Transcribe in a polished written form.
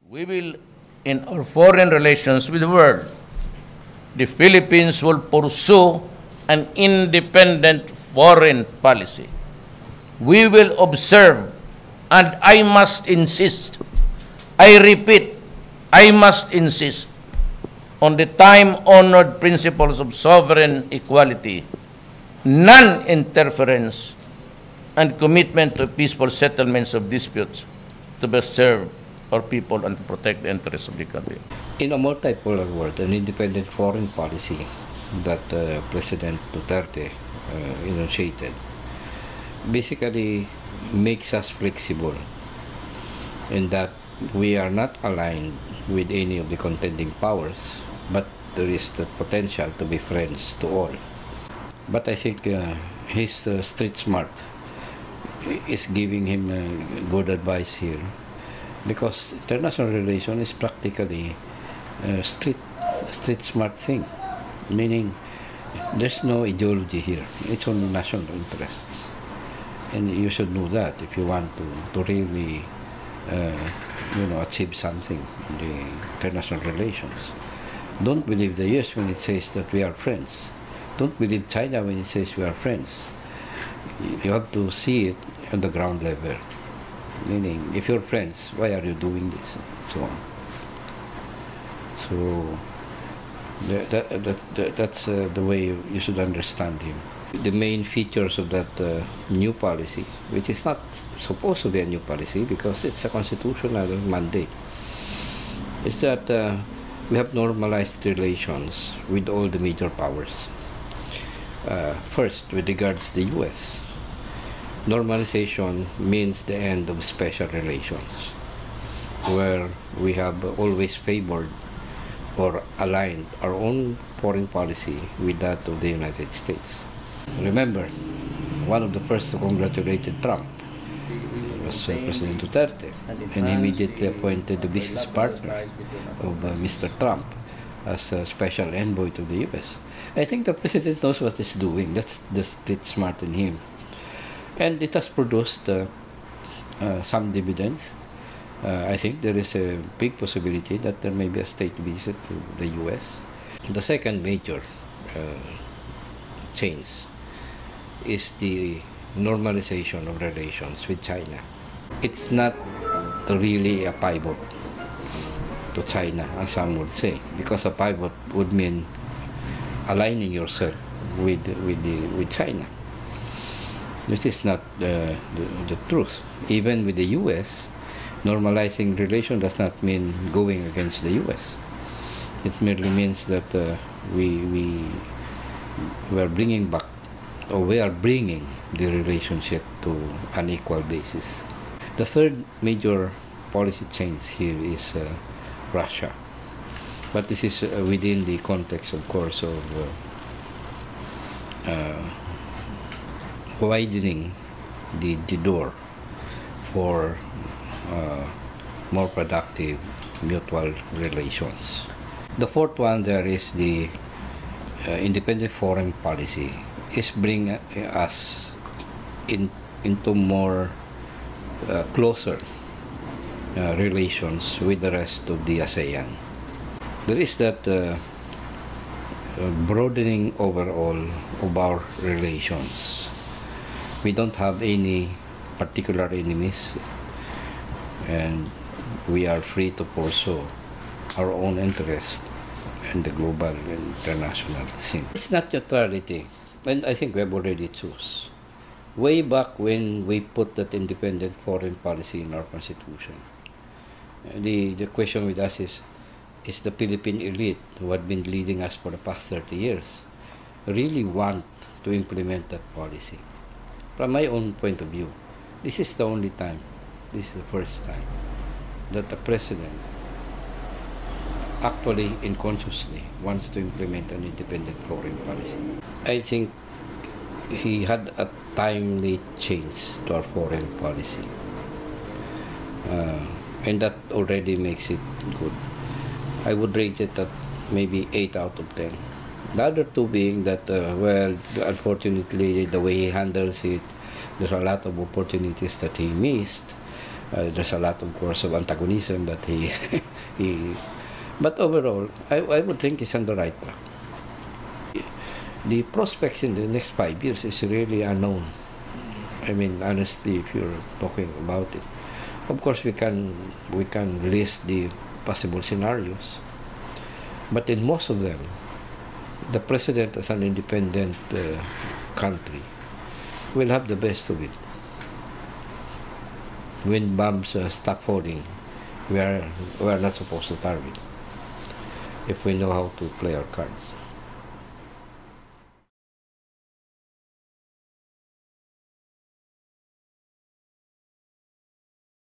We will, in our foreign relations with the world, the Philippines will pursue an independent foreign policy. We will observe, and I must insist, I repeat, I must insist on the time-honored principles of sovereign equality, non-interference, and commitment to peaceful settlements of disputes to best serve our people and to protect the interests of the country. In a multipolar world, an independent foreign policy that President Duterte initiated basically makes us flexible in that we are not aligned with any of the contending powers, but there is the potential to be friends to all. But I think his street smart is giving him good advice here, because international relation is practically a street smart thing, meaning there's no ideology here. It's only national interests. And you should know that if you want to really achieve something in the international relations. Don't believe the US when it says that we are friends. Don't believe China when it says we are friends. You have to see it on the ground level. Meaning, if you're friends, why are you doing this? And so on. So that's the way you should understand him. The main features of that new policy, which is not supposed to be a new policy because it's a constitutional mandate, is that we have normalized relations with all the major powers. First, with regards to the US, normalization means the end of special relations, where we have always favored or aligned our own foreign policy with that of the United States. Remember, one of the first to congratulate Trump was President Duterte, and he immediately appointed the business partner of Mr. Trump as a special envoy to the US. I think the president knows what he's doing. That's the street smart in him. And it has produced some dividends. I think there is a big possibility that there may be a state visit to the US. The second major change is the normalization of relations with China. It's not really a pivot to China, as some would say, because a pivot would mean aligning yourself with China. This is not the truth. Even with the US, normalizing relations does not mean going against the US. It merely means that we are bringing back, or we are bringing the relationship to an equal basis. The third major policy change here is Russia. But this is within the context, of course, of widening the door for more productive mutual relations. The fourth one there is the independent foreign policy is bring us into more closer relations with the rest of the ASEAN. There is that broadening overall of our relations. We don't have any particular enemies, and we are free to pursue our own interest in the global and international scene. It's not neutrality, and I think we have already choose. Way back when we put that independent foreign policy in our constitution, the question with us is the Philippine elite, who had been leading us for the past 30 years, really want to implement that policy? From my own point of view, this is the only time, this is the first time, that the president actually and consciously wants to implement an independent foreign policy. I think he had a timely change to our foreign policy, and that already makes it good. I would rate it at maybe 8 out of 10. The other two being that, well, unfortunately, the way he handles it, there's a lot of opportunities that he missed. There's a lot, of course, of antagonism that he but overall, I would think he's on the right track. The prospects in the next 5 years is really unknown. I mean, honestly, if you're talking about it, of course we can list the possible scenarios, but in most of them, the president as an independent country will have the best of it. When bombs stop falling, we are not supposed to target if we know how to play our cards.